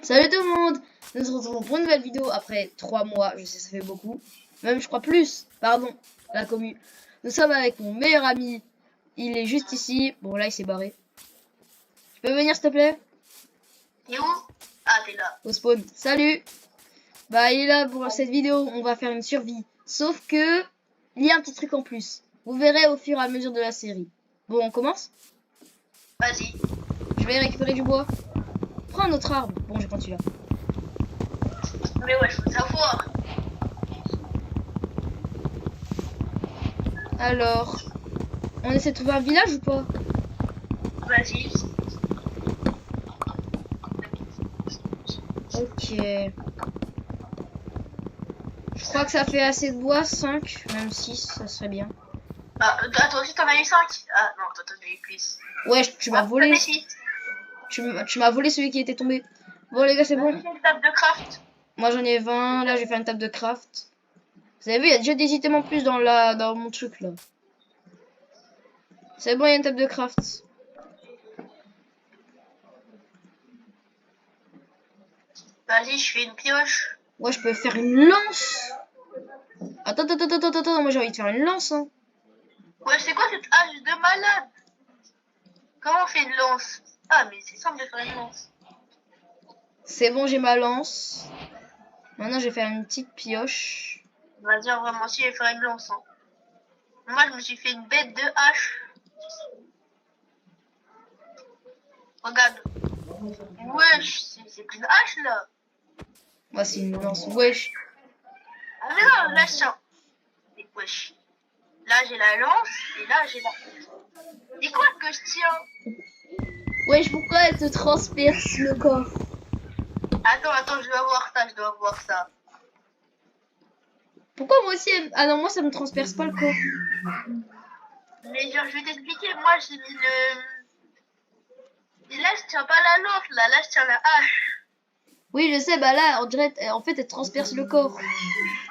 Salut tout le monde. Nous nous retrouvons pour une nouvelle vidéo après 3 mois. Je sais, ça fait beaucoup. Même, je crois, plus. Pardon, la commu. Nous sommes avec mon meilleur ami. Il est juste ici. Bon, là, il s'est barré. Tu peux venir, s'il te plaît? T'es où? Ah, t'es là. Au spawn. Salut. Bah, il est là pour cette vidéo. On va faire une survie. Sauf que, il y a un petit truc en plus. Vous verrez au fur et à mesure de la série. Bon, on commence? Vas-y. Je vais récupérer du bois. Prends un autre arbre. Bon, je vais prendre celui-là. Mais ouais, je veux savoir. Alors, on essaie de trouver un village ou pas? Vas-y. Ok. Je crois que ça fait assez de bois, 5, même 6, ça serait bien. Ah, toi aussi, t'en as eu 5? Ah, non, toi, t'en as eu plus. Ouais, tu m'as volé. Ah, si. Tu m'as volé celui qui était tombé. Bon les gars, c'est bon. Une table de craft. Moi j'en ai 20, là j'ai fait une table de craft. Vous avez vu, il y a déjà des items en plus dans mon truc là. C'est bon, il y a une table de craft. Vas-y, je fais une pioche. Ouais, je peux faire une lance. Attends, moi j'ai envie de faire une lance. Hein. Ouais, c'est quoi cette hache de malade? Comment on fait une lance? Ah, mais c'est simple de faire une lance. C'est bon, j'ai ma lance. Maintenant je vais faire une petite pioche. Vas-y, en vrai, moi aussi, je vais faire une lance. Hein. Moi, je me suis fait une bête de hache. Regarde. Wesh, c'est plus une hache, là. Moi c'est une lance, wesh. Ah, mais non, là, tiens. Wesh. Là, j'ai la lance, et là, j'ai la... C'est quoi que je tiens? Wesh, pourquoi elle te transperce le corps? Attends, je dois voir ça. Pourquoi moi aussi Ah non, moi ça me transperce pas le corps. Mais genre, je vais t'expliquer, moi, j'ai mis le... Et là, je tiens pas la lance, là, je tiens la hache. Oui, je sais, bah là, on dirait, en fait, elle transperce le corps.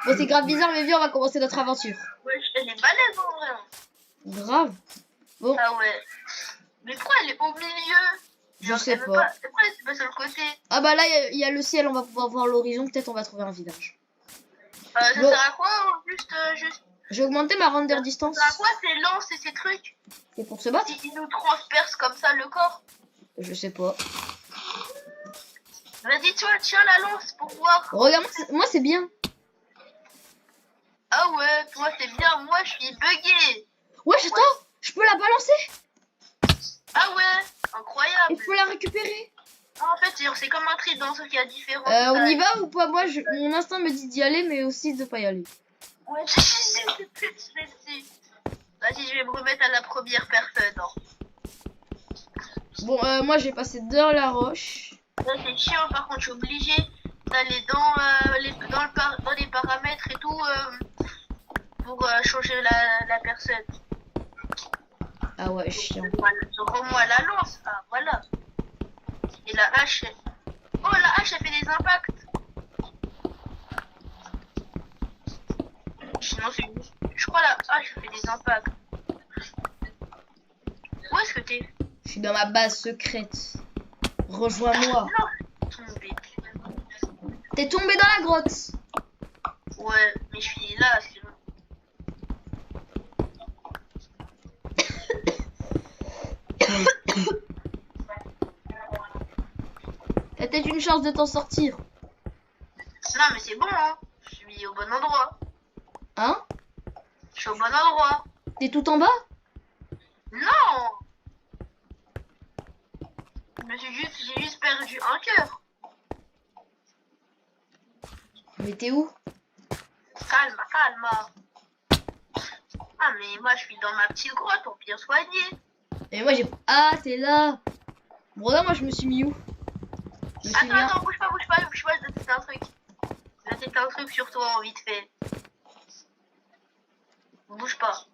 Bon, c'est grave bizarre, mais viens, on va commencer notre aventure. Ouais, elle est balèze, en vrai. Grave. Bon, Ah ouais. Mais pourquoi elle est au milieu? je sais elle veut pas. Pourquoi elle est pas sur le côté? Ah bah là, il y a le ciel, on va pouvoir voir l'horizon, peut-être on va trouver un village. Ça Bon. sert à quoi? Juste... J'ai augmenté ma render distance. Ça sert à quoi ces lances et ces trucs? C'est pour se battre? Si ils nous transpercent comme ça le corps? Je sais pas. Vas-y, toi, tiens la lance pour voir. Regarde, moi c'est bien. Ah ouais, toi c'est bien, moi je suis bugué. Wesh, attends, je peux la balancer. Ah ouais, incroyable. Il faut la récupérer. Ah, en fait, c'est comme un trident, sauf qu'il y a différents. On y va ou pas? Moi, mon instinct me dit d'y aller, mais aussi de pas y aller. Ouais, vas-y, je vais me remettre à la première personne. Hein. Bon, moi j'ai passé dans la roche. Là, c'est chiant, par contre, je suis obligé d'aller dans les paramètres et tout pour changer la personne. Ah ouais, chiant. Rends-moi la lance. Ah, voilà. Et la hache. Oh, la hache, elle fait des impacts. Sinon, je crois la hache fait des impacts. Où est-ce que t'es? Je suis dans ma base secrète. Rejoins-moi. T'es tombé dans la grotte. Ouais, mais je suis là, c'est bon. T'as peut-être une chance de t'en sortir. Non, mais c'est bon, hein. Je suis au bon endroit. Hein? Je suis au bon endroit. T'es tout en bas? Non! J'ai juste perdu un cœur. Mais t'es où? Calme. Ah, mais moi, je suis dans ma petite grotte, pour bien soigner. Et moi j'ai... Ah, t'es là. Bon, là, moi je me suis mis où? Attends, bouge pas, je vais tester un truc. Je vais tester un truc sur toi, vite fait. Bouge pas.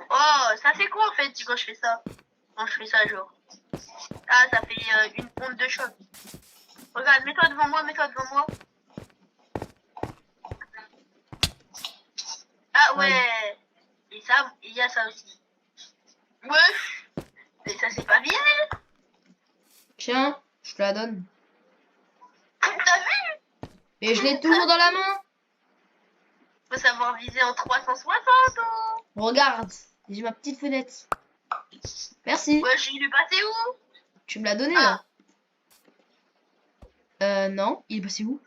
Oh, ça fait quoi en fait quand je fais ça? Quand je fais ça, genre. Ah, ça fait une onde de choc. Regarde, mets-toi devant moi. Ah ouais. Et ça, il y a ça aussi. Wesh. Mais ça c'est pas bien. Tiens, je te la donne. Et je l'ai toujours dans la main. Faut savoir viser en 360. Regarde, j'ai ma petite fenêtre. Merci. Ouais, il est passé où? Tu me l'as donné là. Non, il est passé où?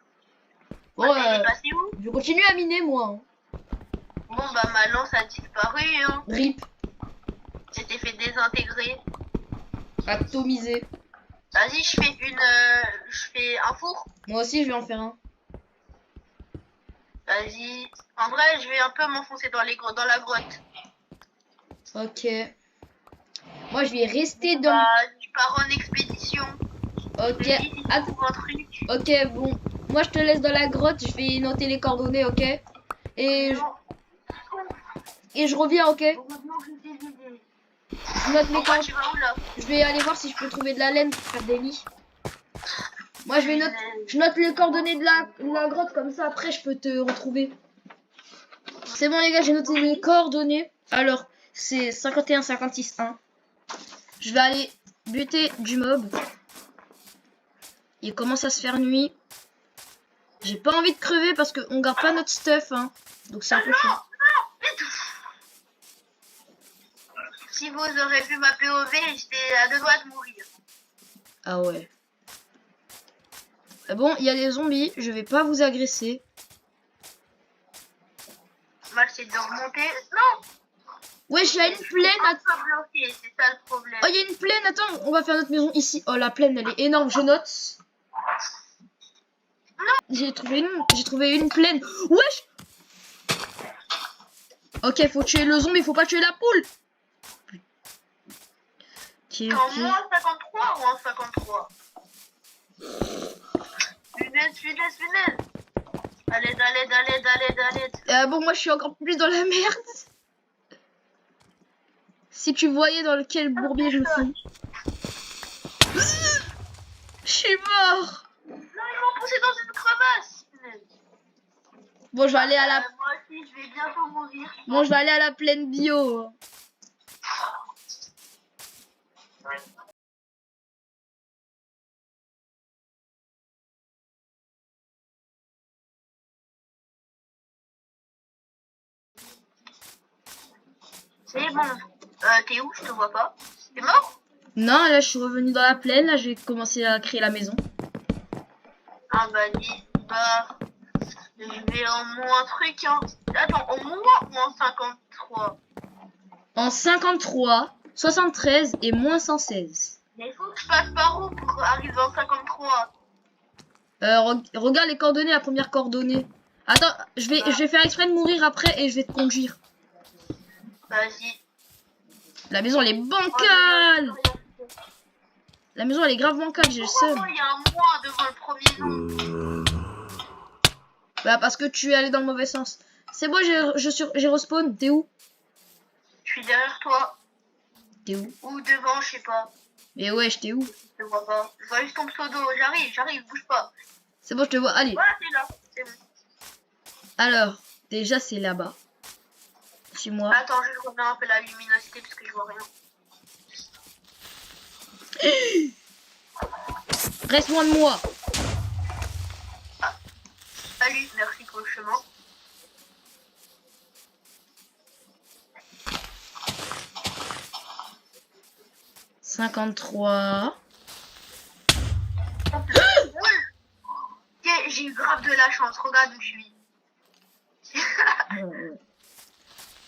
Bon, il est passé où? je continue à miner moi. Hein. Bon bah ma lance a disparu. Hein. RIP. J'étais fait désintégrer. Atomisé. Vas-y, je fais un four. Moi aussi, je vais en faire un. Vas-y. En vrai, je vais un peu m'enfoncer dans la grotte. Ok. Moi, je vais rester dans... Je pars en expédition. Ok. Attends. Un truc. Ok, bon. Moi, je te laisse dans la grotte. Je vais noter les coordonnées, ok? Et je reviens, ok? Heureusement que je t'ai vidé. Je note mes coordonnées. Tu vas où là? Je vais aller voir si je peux trouver de la laine pour faire des lits. Moi, je note les coordonnées de la grotte. Comme ça, après, je peux te retrouver. C'est bon, les gars. J'ai noté mes coordonnées. Alors, c'est 51, 56, 1. Je vais aller buter du mob. Il commence à se faire nuit. J'ai pas envie de crever parce qu'on garde pas notre stuff. Hein. Donc c'est un peu chiant. Si vous aurez vu ma POV, j'étais à 2 doigts de mourir. Ah ouais. Bon, il y a des zombies. Je vais pas vous agresser. Moi, c'est de remonter. Non! Wesh, il y a une plaine. C'est ça le problème. Oh, il y a une plaine. Attends, on va faire notre maison ici. Oh, la plaine, elle est énorme. Je note. J'ai trouvé une plaine. Wesh! Ok, faut tuer le zombie, faut pas tuer la poule. Okay. En moins 53 ou en 53? Punaise. Allez. Bon, moi je suis encore plus dans la merde. Si tu voyais dans lequel bourbier je me suis. Je suis mort. Non, ils m'ont poussé dans une crevasse. Bon, je vais aller à la... moi aussi, je vais bientôt mourir. Bon, je vais aller à la plaine bio. C'est bon. T'es où? Je te vois pas. T'es mort? Non, là, je suis revenu dans la plaine. Là, j'ai commencé à créer la maison. Ah, bah, je vais en moins un truc, hein. Attends, en moins ou en 53? En 53, 73 et moins 116. Mais il faut que je passe par où pour arriver en 53? Regarde les coordonnées, la première coordonnée. Attends, je vais faire exprès de mourir après et je vais te conduire. Vas-y. La maison, elle est bancale. La maison, elle est grave bancale, j'ai le seum. Il y a un mois devant le premier nom. Bah, parce que tu es allé dans le mauvais sens. C'est bon, j'ai respawn. T'es où? Je suis derrière toi. T'es où? Ou devant, je sais pas. Mais ouais, je t'ai où? Je te vois pas. Je vois juste ton pseudo. J'arrive, bouge pas. C'est bon, je te vois. Allez. Voilà, t'es là. C'est bon. Alors, déjà, c'est là-bas. Suis-moi. Attends, je remets un peu la luminosité parce que je vois rien. Reste loin de moi. Ah. Salut, merci pour le chemin. « 53. J'ai eu grave de la chance, regarde où je suis.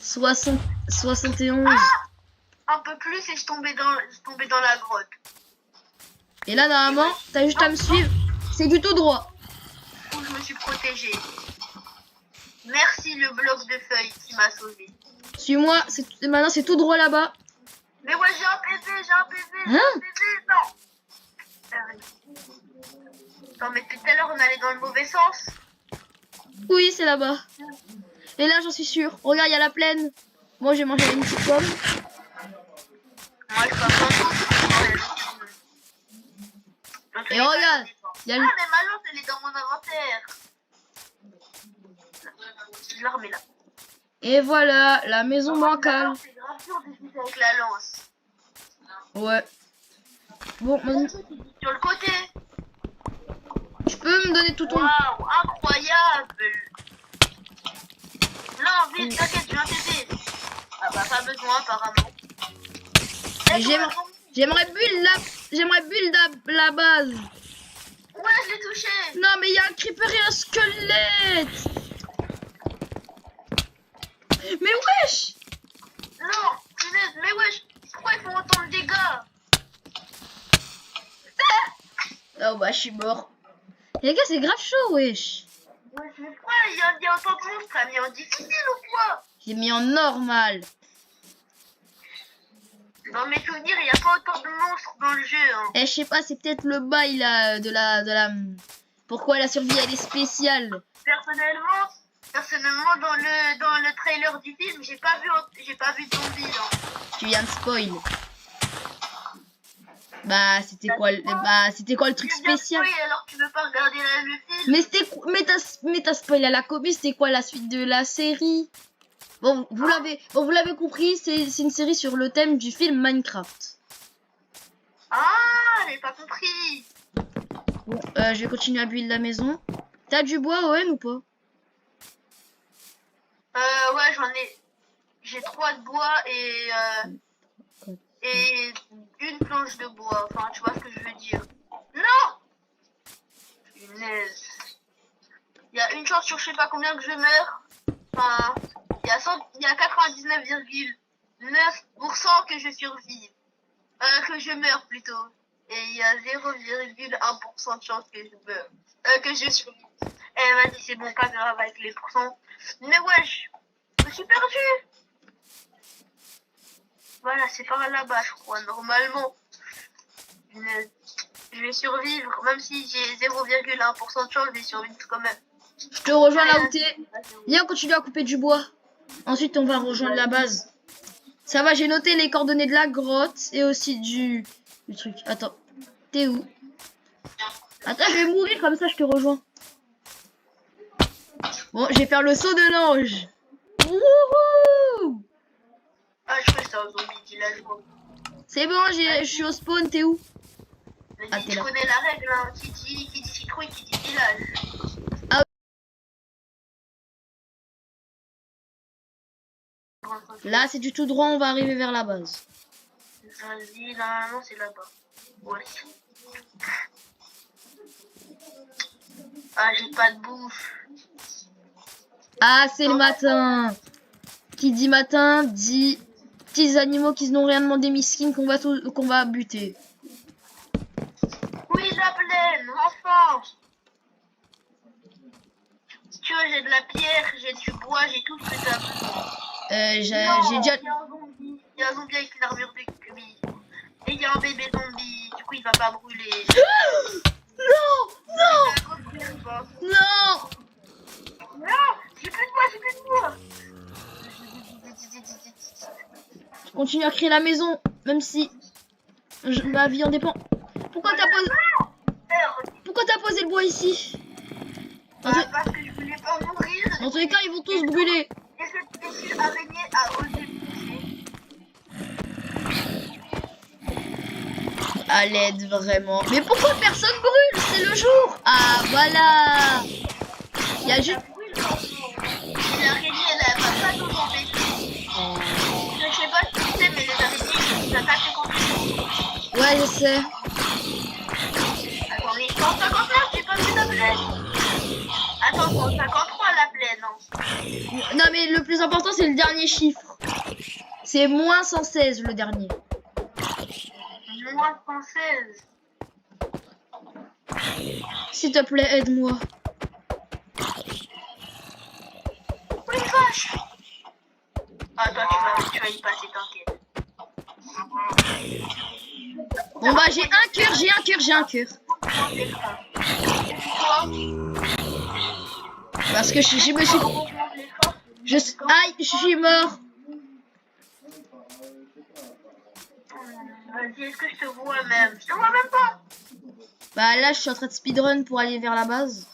71. Un peu plus et je tombais dans la grotte. Et là, normalement, t'as juste à me suivre. C'est du tout droit. Où je me suis protégée. Merci le bloc de feuilles qui m'a sauvé. Suis-moi. Maintenant, c'est tout droit là-bas. Mais ouais, j'ai un PV. Hein? Non, mais tout à l'heure, on allait dans le mauvais sens. Oui, c'est là-bas. Et là, j'en suis sûre. Regarde, il y a la plaine. Moi, j'ai mangé une petite pomme. Moi, je peux pas. Et regarde, il y a mais ma lance, elle est dans mon inventaire. Je la remets là. Et voilà, la maison bancale. C'est grave dur de jouer avec la lance. Ouais. Bon, sur le côté. Tu peux me donner tout ton... Waouh, incroyable. Non, vite, t'inquiète, je viens t'aider. Ah bah, pas besoin, apparemment. Mais j'aimerais build la base. Ouais, je l'ai touché. Non, mais il y a un creeper et un squelette. Mais wesh. Non, punaise, mais wesh, pourquoi ils font autant de dégâts? Oh bah, je suis mort. Les gars, c'est grave chaud, wesh. Ouais, mais pourquoi il y a autant de monstres? T'as mis en difficile ou quoi? J'ai mis en normal. Dans mes souvenirs, il n'y a pas autant de monstres dans le jeu. Hein. Eh, je sais pas, c'est peut-être le bail là, de la... Pourquoi la survie, elle est spéciale. Personnellement, dans le trailer du film, j'ai pas vu de zombies. Hein. Tu viens de spoil. Bah, c'était quoi, le truc spécial? Alors tu veux pas regarder le film? Mais t'as spoil à la copie, c'était quoi la suite de la série? Bon, vous l'avez compris, c'est une série sur le thème du film Minecraft. Ah, j'ai pas compris. Bon, je vais continuer à build la maison. T'as du bois, Owen, ou pas? Ouais, j'ai 3 de bois et une planche de bois. Enfin, tu vois ce que je veux dire. Non! Punaise. Il y a une chance sur je sais pas combien que je meurs. Enfin, il y a 99,9% que je survive. Que je meurs plutôt. Et il y a 0,1% de chance que je meurs. Que je survive. Eh, vas-y, c'est bon, pas grave avec les pourcents. Mais wesh, je suis perdu. Voilà, c'est par là-bas, je crois, normalement. Je vais survivre, même si j'ai 0,1% de chance, je vais survivre quand même. Je te rejoins là où t'es. Viens, on continue à couper du bois. Ensuite, on va rejoindre la base. Ça va, j'ai noté les coordonnées de la grotte et aussi du truc. Attends, t'es où? Attends, je vais mourir, comme ça je te rejoins. Bon, je vais faire le saut de l'ange. Wouhou! Ah, je crois que c'est un zombie villageois. C'est bon, je suis au spawn, t'es où? Ah, tu connais la règle, hein. Qui dit citrouille, qui dit village. Ah. Là, c'est du tout droit, on va arriver vers la base. Vas-y, normalement, c'est là-bas. Ouais. Ah, j'ai pas de bouffe. Ah, c'est le matin. Qui dit matin, dit petits animaux qui n'ont rien demandé, miskin, qu'on va buter. Oui, la plaine, enfin. Si tu veux, j'ai de la pierre, j'ai du bois, j'ai tout ce que t'as besoin. J'ai déjà... Il y a un zombie avec une armure de cuir. Et il y a un bébé zombie, du coup il va pas brûler. Non, non, non, j'ai plus de bois. Je continue à créer la maison, même si ma vie en dépend. Pourquoi t'as posé le bois ici? Parce que je voulais pas mourir. Dans tous les cas, ils vont tous brûler. Et cette araignée a osé pousser. À l'aide, vraiment. Mais pourquoi personne brûle? C'est le jour. Ah, voilà. Il y a juste... L'araignée, elle va pas nous embêter. Je sais pas si tu sais, mais les araignées, ils attaquent contre nous. Ouais, je sais. Attends, mais 159, j'ai pas vu la plaine. Attends, 153 la plaine. Hein. Non, mais le plus important, c'est le dernier chiffre. C'est moins 116, le dernier. Moins 116. S'il te plaît, aide-moi. Oui, vache. Ah, toi, tu vas y passer, t'inquiète. Bon, bah, j'ai un cœur. Parce que je me suis... Aïe, je suis mort. Vas-y, est-ce que je te vois même? Je te vois même pas. Bah là, je suis en train de speedrun pour aller vers la base.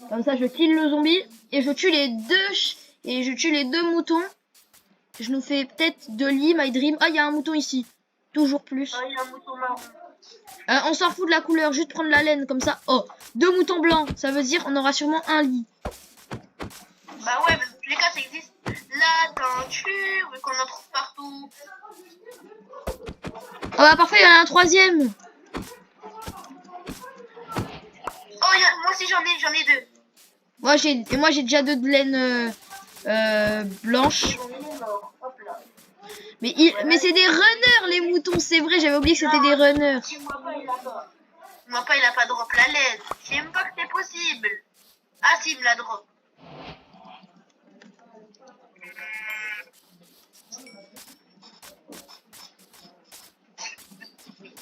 Comme ça, je kill le zombie et je tue les deux moutons. Je nous fais peut-être 2 lits, my dream. Ah, il y a un mouton ici. Toujours plus. Ah, il y a un mouton marron. On s'en fout de la couleur, juste prendre la laine comme ça. Oh, 2 moutons blancs, ça veut dire on aura sûrement un lit. Bah ouais, mais dans tous les cas, ça existe. La teinture, vu qu'on en trouve partout. Oh bah parfait, il y en a un 3e. Oh, moi aussi j'en ai 2. Moi j'ai déjà 2 de laine blanche. Mais c'est des runners les moutons, c'est vrai, j'avais oublié que c'était des runners. Moi pas, il a pas drop la laine. Je sais même pas que c'est possible. Ah si, il me la drop.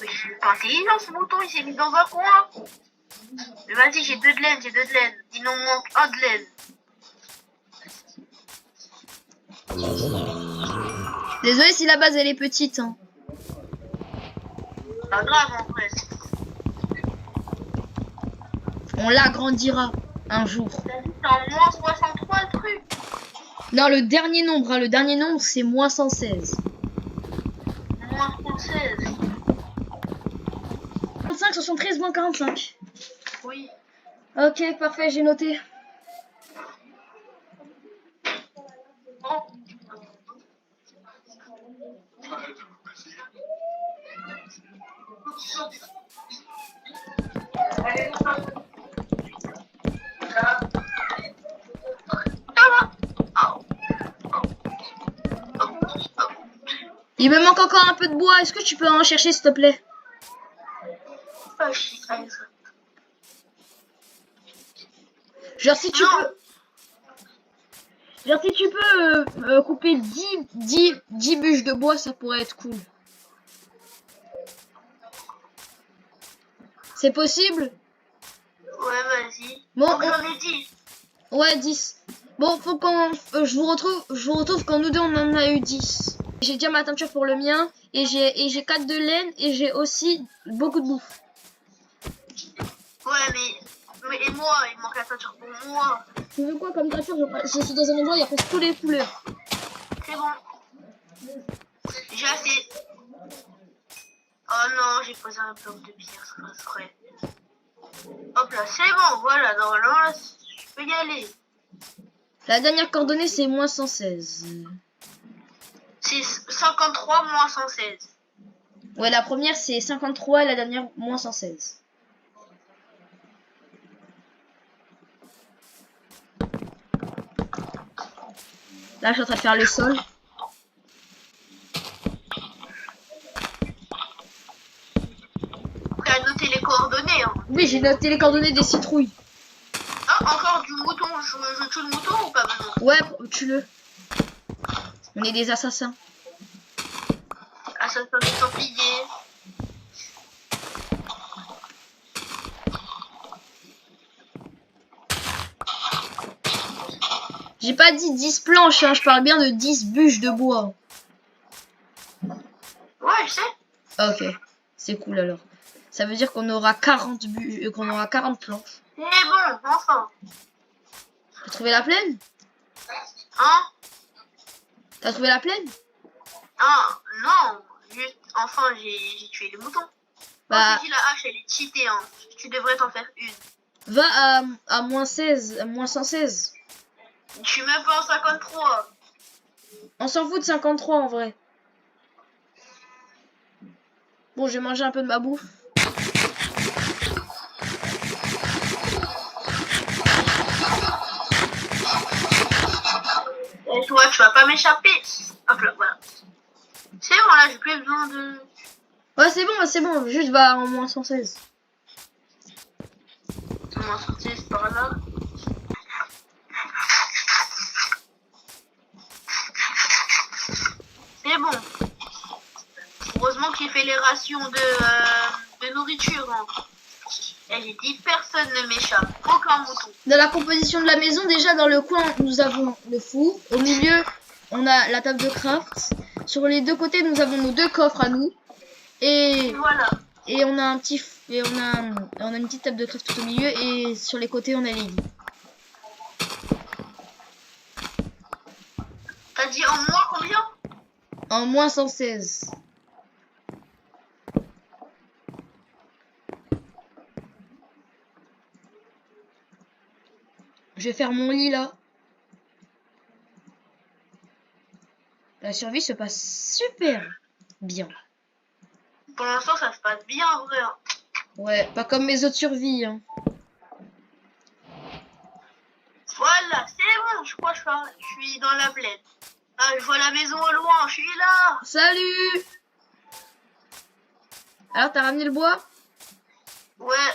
Mais je suis pas intelligent ce mouton, il s'est mis dans un coin. Mais vas-y, j'ai 2 de laine, Il nous manque 1 de laine. Désolé si la base elle est petite. Hein. Pas grave en vrai. On l'agrandira un jour. T'as dit c'est en moins 63 le truc. Non, le dernier nombre, hein, le dernier nombre c'est moins 116. Moins 116. 45, 73, moins 45. Oui. Ok, parfait, j'ai noté. Bon. Il me manque encore un peu de bois, est-ce que tu peux en chercher s'il te plaît? Genre si tu peux... Genre si tu peux couper 10 bûches de bois, ça pourrait être cool. C'est possible? Ouais, vas-y. Bon, j'en ai 10. Ouais, 10. Bon, faut qu'on... je vous retrouve quand nous deux on en a eu 10. J'ai déjà ma teinture pour le mien. Et j'ai 4 de laine. Et j'ai aussi beaucoup de bouffe. Ouais, mais et moi, il me manque la teinture pour moi. Tu veux quoi comme teinture? Je suis dans un endroit où il y a presque toutes les couleurs. C'est bon. J'ai assez. Oh non, j'ai posé un bloc de pierre, ça serait. Hop là, c'est bon, voilà, normalement, là, je peux y aller. La dernière coordonnée, c'est moins 116. C'est 53 moins 116. Ouais, la première, c'est 53 et la dernière, moins 116. Là, je suis en train de faire le sol. T'as noté les coordonnées, hein. Oui, j'ai noté les coordonnées des citrouilles. Ah, encore du mouton. Je tue le mouton ou pas besoin? Ouais, tue-le. On est des assassins. Assassin des Templiers. J'ai pas dit 10 planches, hein, je parle bien de 10 bûches de bois. Ouais, je sais. Ok, c'est cool alors. Ça veut dire qu'on aura 40 qu'on aura 40 planches. C'est bon, enfin. T'as trouvé la plaine? Hein? T'as trouvé la plaine? Ah, non. Juste, enfin, j'ai tué les moutons. Bah, Quand tu dis la hache, elle est cheatée, hein. Tu devrais t'en faire une. va à moins 16, à moins 116. Je suis même pas en 53. On s'en fout de 53 en vrai. Bon, j'ai mangé un peu de ma bouffe. Et toi, tu vas pas m'échapper. Hop là, voilà. C'est bon, là, j'ai plus besoin de... Ouais, c'est bon. Juste va en moins 116. On va sortir par là. C'est bon. Heureusement qu'il fait les rations de nourriture. Hein. Et j'ai dit personne ne m'échappe. Aucun mouton. Dans la composition de la maison, déjà dans le coin, nous avons le four. Au milieu, on a la table de craft. Sur les deux côtés, nous avons nos 2 coffres à nous. Et voilà. Et on a un petit on a une petite table de craft tout au milieu et sur les côtés on a les lits. T'as dit en moins combien? En moins 116. Je vais faire mon lit là. La survie se passe super bien. Pour l'instant, ça se passe bien en vrai. Hein. Ouais, pas comme mes autres survies. Hein. Voilà, c'est bon, je crois que je suis dans la plaine. Ah, je vois la maison au loin, je suis là. Salut! Alors, t'as ramené le bois? Ouais.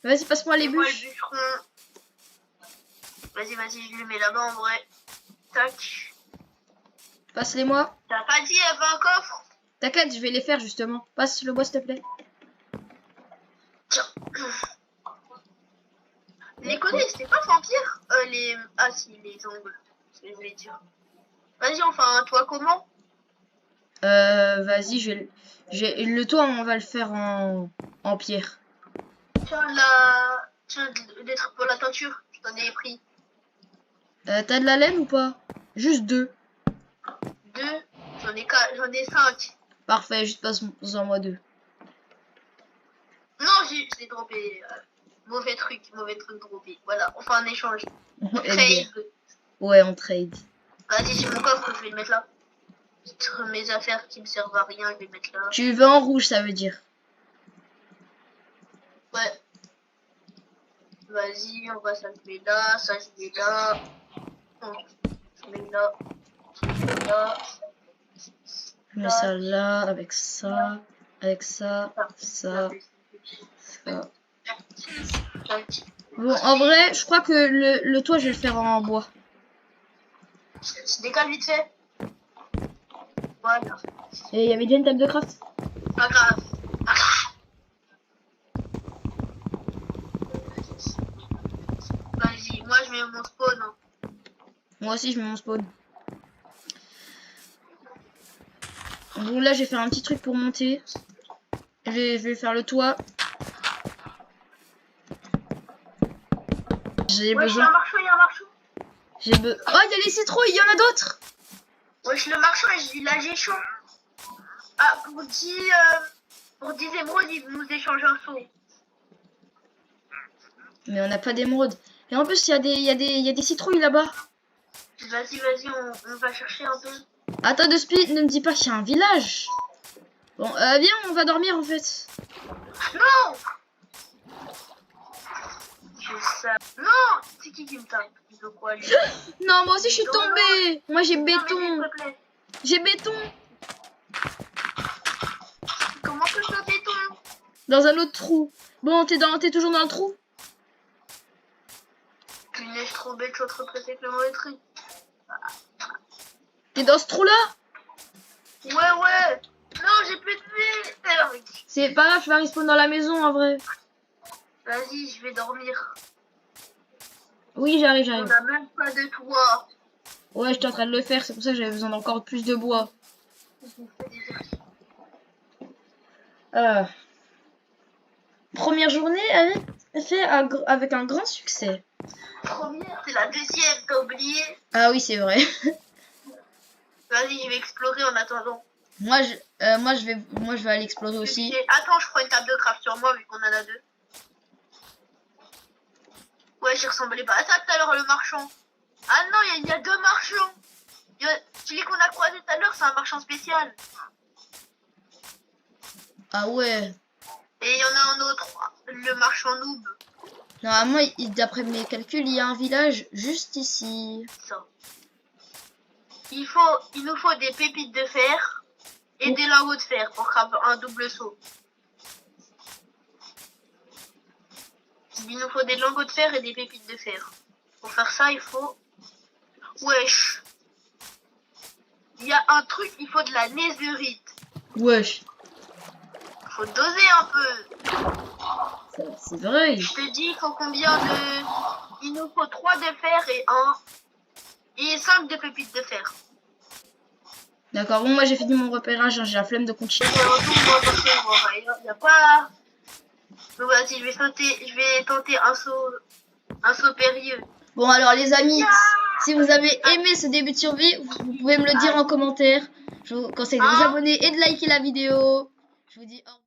Vas-y, passe-moi les Moi, le bûches. bûcheron. Vas-y, je les mets là-bas en vrai. Tac. Passe-les-moi. T'as pas dit, il y avait un coffre? T'inquiète, je vais les faire justement. Passe le bois, s'il te plaît. Tiens. Les côtés, c'était pas vampire Ah si, les ongles. C'est ce que je voulais dire. Vas-y, enfin, toi, comment? Vas-y, le toit, on va le faire en pierre. Tiens, des trucs pour la teinture. Je t'en ai pris. T'as de la laine ou pas? Juste 2. 2. J'en ai 5. Parfait, juste passe-en moi 2. Non, j'ai droppé. Mauvais truc droppé. Voilà, on fait un échange. On trade. Ouais, on trade. Vas-y, c'est mon coffre, je vais le mettre là. Mes affaires qui me servent à rien, je vais le mettre là. Tu veux en rouge, ça veut dire. Ouais. Vas-y, on va ça je mets là, ça je mets là. Je mets là. Je mets là. Je mets ça là, avec ça, ça. Bon, en vrai, je crois que le toit, je vais le faire en bois. Je décale vite fait. Voilà. Et il y avait déjà une table de craft? Pas grave. Vas-y, moi je mets mon spawn. Hein. Moi aussi, je mets mon spawn. Bon, là, je vais faire un petit truc pour monter. Je vais faire le toit. J'ai besoin. Il y a un marchand. Oh, il y a les citrouilles, il y en a d'autres. Wesh, le marchand, là j'ai chaud. Ah, pour 10 émeraudes, ils nous échangent un seau. Mais on n'a pas d'émeraude. Et en plus, il y a des citrouilles là-bas. Vas-y, on va chercher un peu. Attends, de speed, ne me dis pas qu'il y a un village. Bon, viens, on va dormir en fait. Non! Non! C'est qui me tape? Il veut quoi, lui? Non, moi aussi je suis tombée. Moi j'ai béton. J'ai béton. Comment que je béton? Dans un autre trou. Bon, t'es toujours dans le trou? Punaise, trop bête, je suis en train de presser avec le mauvais truc. T'es dans ce trou-là? Ouais. Non, j'ai plus de vie. C'est pas grave, je vais respawn dans la maison en vrai. Vas-y, je vais dormir. Oui, j'arrive. On a même pas de toit. Ouais, j'étais en train de le faire, c'est pour ça que j'avais besoin d'encore plus de bois. Première journée avec un grand succès. Première, c'est la deuxième, t'as oublié? Ah oui, c'est vrai. Vas-y, je vais explorer en attendant. Moi je vais aller explorer aussi. Attends, je prends une table de craft sur moi vu qu'on en a 2. Ouais, j'y ressemblais pas à ça tout à l'heure, le marchand. Ah non, il y a 2 marchands. Celui qu'on a croisé tout à l'heure, c'est un marchand spécial. Ah ouais. Et il y en a un autre, le marchand noob. Normalement, d'après mes calculs, il y a un village juste ici. Ça. Il nous faut des pépites de fer et des lingots de fer pour faire un double saut. Il nous faut des lingots de fer et des pépites de fer. Pour faire ça, il faut... Wesh. Il y a un truc, il faut de la netherite. Wesh. Faut doser un peu. C'est vrai. Je te dis, il faut combien de... Il nous faut 3 de fer et 5 de pépites de fer. D'accord, bon, moi j'ai fini mon repérage, hein, j'ai la flemme de continuer. Il n'y a pas... Donc vas-y, je vais tenter un saut périlleux. Bon alors les amis, si vous avez aimé ce début de survie, vous pouvez me le dire en commentaire. Je vous conseille de vous abonner et de liker la vidéo. Je vous dis au revoir.